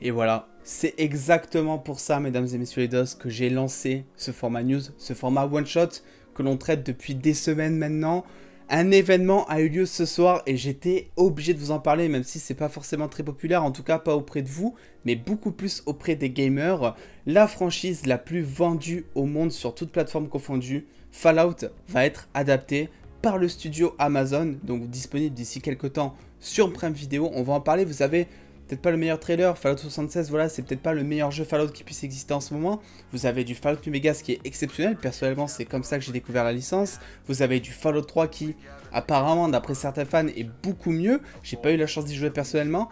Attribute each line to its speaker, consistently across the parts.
Speaker 1: Et voilà, c'est exactement pour ça, mesdames et messieurs les DOS, que j'ai lancé ce format news, ce format one-shot que l'on traite depuis des semaines maintenant. Un événement a eu lieu ce soir et j'étais obligé de vous en parler, même si c'est pas forcément très populaire, en tout cas pas auprès de vous, mais beaucoup plus auprès des gamers. La franchise la plus vendue au monde sur toute plateforme confondue, Fallout, va être adaptée par le studio Amazon, donc disponible d'ici quelques temps sur Prime Video. On va en parler, vous savez, peut-être pas le meilleur trailer, Fallout 76, voilà, c'est peut-être pas le meilleur jeu Fallout qui puisse exister en ce moment. Vous avez du Fallout New Vegas qui est exceptionnel, personnellement c'est comme ça que j'ai découvert la licence. Vous avez du Fallout 3 qui, apparemment, d'après certains fans, est beaucoup mieux. J'ai pas eu la chance d'y jouer personnellement,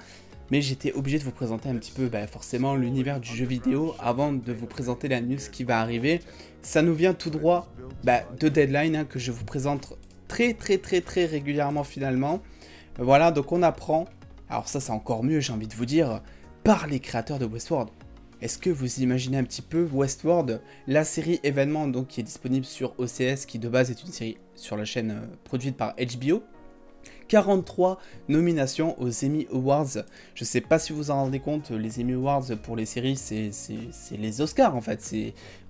Speaker 1: mais j'étais obligé de vous présenter un petit peu, forcément, l'univers du jeu vidéo avant de vous présenter la news qui va arriver. Ça nous vient tout droit de Deadline, hein, que je vous présente très régulièrement finalement. Voilà, donc on apprend, alors ça c'est encore mieux j'ai envie de vous dire, par les créateurs de Westworld. Est-ce que vous imaginez un petit peu Westworld, la série événement donc qui est disponible sur OCS, qui de base est une série sur la chaîne produite par HBO. 43 nominations aux Emmy Awards. Je sais pas si vous en rendez compte, les Emmy Awards pour les séries, c'est les Oscars en fait.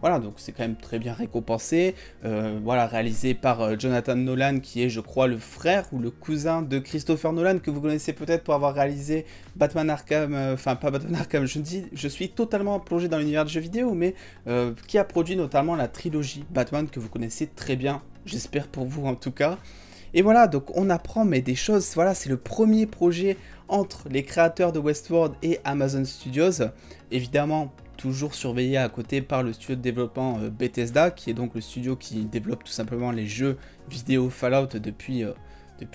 Speaker 1: Voilà, donc c'est quand même très bien récompensé. Voilà, réalisé par Jonathan Nolan, qui est, je crois, le frère ou le cousin de Christopher Nolan, que vous connaissez peut-être pour avoir réalisé Batman Arkham, enfin pas Batman Arkham, je suis totalement plongé dans l'univers du jeu vidéo, mais qui a produit notamment la trilogie Batman que vous connaissez très bien, j'espère pour vous en tout cas. Et voilà, donc on apprend des choses, voilà, c'est le premier projet entre les créateurs de Westworld et Amazon Studios. Évidemment, toujours surveillé à côté par le studio de développement Bethesda, qui est donc le studio qui développe tout simplement les jeux vidéo Fallout depuis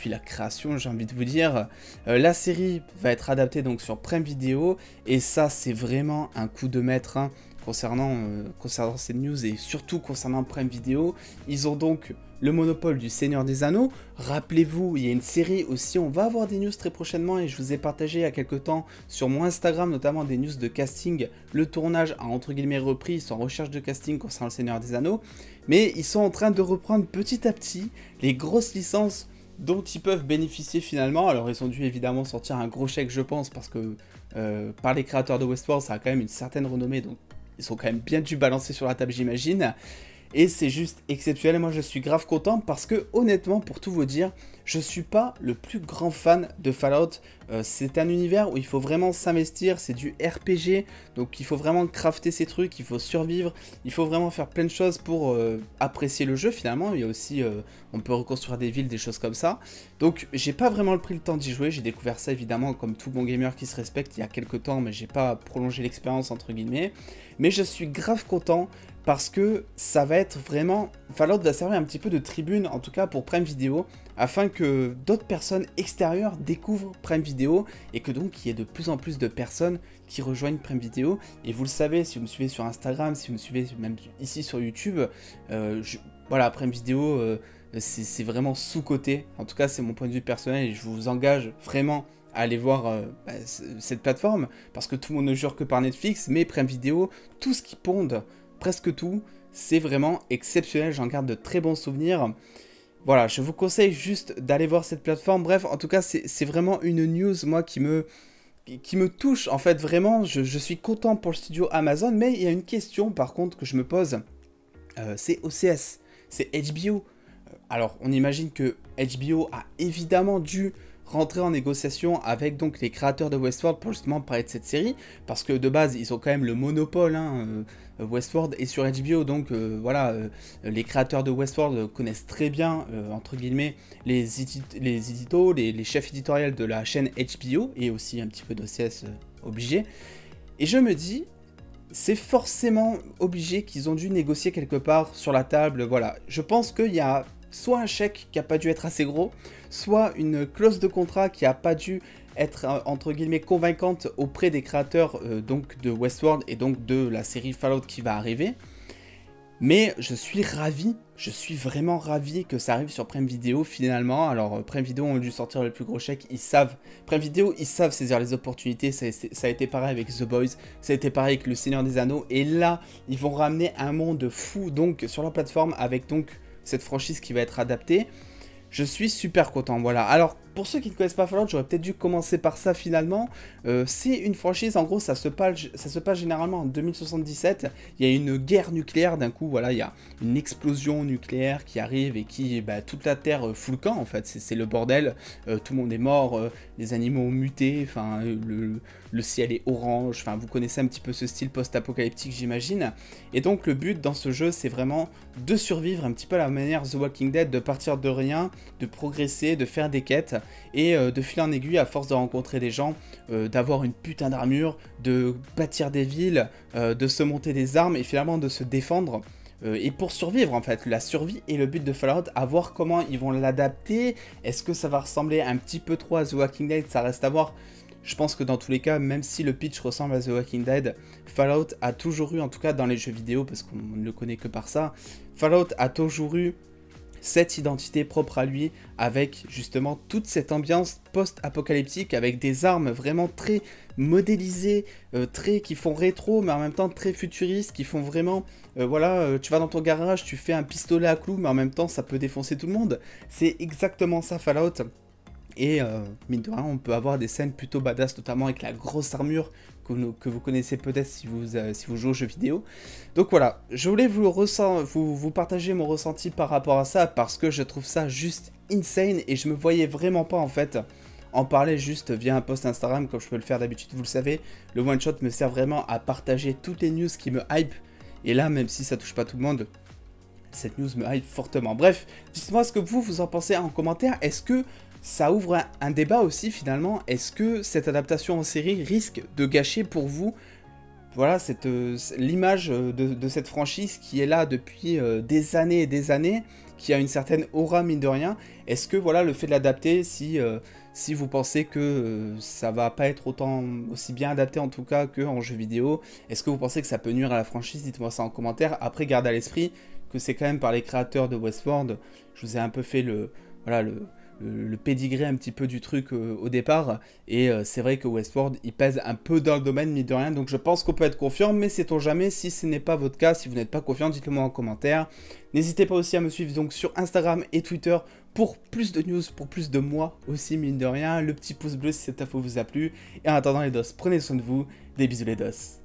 Speaker 1: la création, j'ai envie de vous dire. La série va être adaptée donc sur Prime Video, et ça c'est vraiment un coup de maître, hein, concernant ces news et surtout concernant Prime Video. Ils ont donc le monopole du Seigneur des Anneaux. Rappelez-vous, il y a une série aussi, on va avoir des news très prochainement et je vous ai partagé il y a quelques temps sur mon Instagram notamment des news de casting. Le tournage a entre guillemets repris, ils sont en recherche de casting concernant le Seigneur des Anneaux, mais ils sont en train de reprendre petit à petit les grosses licences dont ils peuvent bénéficier finalement. Alors ils ont dû évidemment sortir un gros chèque je pense, parce que par les créateurs de Westworld ça a quand même une certaine renommée, donc ils sont quand même bien dû balancer sur la table j'imagine. Et c'est juste exceptionnel, moi je suis grave content parce que honnêtement pour tout vous dire, je suis pas le plus grand fan de Fallout. C'est un univers où il faut vraiment s'investir, c'est du RPG, donc il faut vraiment crafter ses trucs, il faut survivre, il faut vraiment faire plein de choses pour apprécier le jeu finalement. Il y a aussi, on peut reconstruire des villes, des choses comme ça. Donc j'ai pas vraiment pris le temps d'y jouer, j'ai découvert ça évidemment comme tout bon gamer qui se respecte il y a quelques temps, mais j'ai pas prolongé l'expérience entre guillemets. Mais je suis grave content parce que ça va être vraiment... Fallout va servir un petit peu de tribune, en tout cas pour Prime Video, afin que d'autres personnes extérieures découvrent Prime Video, et que donc il y ait de plus en plus de personnes qui rejoignent Prime Video. Et vous le savez, si vous me suivez sur Instagram, si vous me suivez même ici sur YouTube, voilà, Prime Video, c'est vraiment sous-coté. En tout cas, c'est mon point de vue personnel, et je vous engage vraiment à aller voir cette plateforme, parce que tout le monde ne jure que par Netflix, mais Prime Video, tout ce qui ponde, presque tout, c'est vraiment exceptionnel, j'en garde de très bons souvenirs. Voilà, je vous conseille juste d'aller voir cette plateforme. Bref, en tout cas, c'est vraiment une news, moi, qui me touche, en fait, vraiment. Je suis content pour le studio Amazon, mais il y a une question, par contre, que je me pose. C'est OCS, c'est HBO. Alors, on imagine que HBO a évidemment dû rentrer en négociation avec donc les créateurs de Westworld pour justement parler de cette série, parce que de base ils ont quand même le monopole, hein, Westworld est sur HBO, donc voilà, les créateurs de Westworld connaissent très bien entre guillemets les chefs éditoriaux de la chaîne HBO, et aussi un petit peu d'OCS obligé, et je me dis c'est forcément obligé qu'ils ont dû négocier quelque part sur la table. Voilà, je pense qu'il y a soit un chèque qui n'a pas dû être assez gros, soit une clause de contrat qui n'a pas dû être entre guillemets convaincante auprès des créateurs donc de Westworld et donc de la série Fallout qui va arriver. Mais je suis vraiment ravi que ça arrive sur Prime Video finalement. Alors Prime Video ont dû sortir le plus gros chèque, Prime Video ils savent saisir les opportunités, ça a été pareil avec The Boys, ça a été pareil avec Le Seigneur des Anneaux, et là ils vont ramener un monde fou donc sur leur plateforme avec donc cette franchise qui va être adaptée. je suis super content, voilà. Alors, pour ceux qui ne connaissent pas Fallout, j'aurais peut-être dû commencer par ça finalement. C'est une franchise, en gros, ça se passe généralement en 2077. Il y a une guerre nucléaire d'un coup, voilà, il y a une explosion nucléaire qui arrive et qui, bah, toute la Terre fout le camp, en fait. C'est le bordel, tout le monde est mort, les animaux ont muté, enfin, le ciel est orange, enfin, vous connaissez un petit peu ce style post-apocalyptique, j'imagine. Et donc, le but dans ce jeu, c'est vraiment de survivre un petit peu à la manière The Walking Dead, de partir de rien, de progresser, de faire des quêtes et de fil en aiguille à force de rencontrer des gens, d'avoir une putain d'armure, de bâtir des villes, de se monter des armes et finalement de se défendre. Et pour survivre en fait, la survie est le but de Fallout, à voir comment ils vont l'adapter. Est-ce que ça va ressembler un petit peu trop à The Walking Dead, ça reste à voir. Je pense que dans tous les cas, même si le pitch ressemble à The Walking Dead, Fallout a toujours eu, en tout cas dans les jeux vidéo, parce qu'on ne le connaît que par ça, Fallout a toujours eu cette identité propre à lui, avec justement toute cette ambiance post-apocalyptique, avec des armes vraiment très modélisées, qui font rétro, mais en même temps très futuristes, qui font vraiment, voilà, tu vas dans ton garage, tu fais un pistolet à clous, mais en même temps ça peut défoncer tout le monde. C'est exactement ça Fallout. Et mine de rien, on peut avoir des scènes plutôt badass, notamment avec la grosse armure que vous connaissez peut-être si vous jouez aux jeux vidéo. Donc voilà, je voulais vous partager mon ressenti par rapport à ça, parce que je trouve ça juste insane, et je me voyais vraiment pas en fait en parler juste via un post Instagram comme je peux le faire d'habitude, vous le savez. Le one shot me sert vraiment à partager toutes les news qui me hype, et là, même si ça touche pas tout le monde, cette news me hype fortement. Bref, dites-moi ce que vous en pensez en commentaire. Est-ce que ça ouvre un débat aussi finalement? Est-ce que cette adaptation en série risque de gâcher pour vous, voilà, l'image de cette franchise qui est là depuis des années et des années, qui a une certaine aura mine de rien? Est-ce que voilà, le fait de l'adapter, si vous pensez que ça va pas être aussi bien adapté en tout cas qu'en jeu vidéo, est-ce que vous pensez que ça peut nuire à la franchise? Dites-moi ça en commentaire. Après, gardez à l'esprit que c'est quand même par les créateurs de Westworld. Je vous ai un peu fait le pédigré un petit peu du truc au départ, et c'est vrai que Westworld il pèse un peu dans le domaine mine de rien, donc je pense qu'on peut être confiant, mais sait-on jamais. Si ce n'est pas votre cas, si vous n'êtes pas confiant, dites-le moi en commentaire. N'hésitez pas aussi à me suivre donc sur Instagram et Twitter pour plus de news, pour plus de moi aussi mine de rien, le petit pouce bleu si cette info vous a plu, et en attendant les dos, prenez soin de vous, des bisous les dos.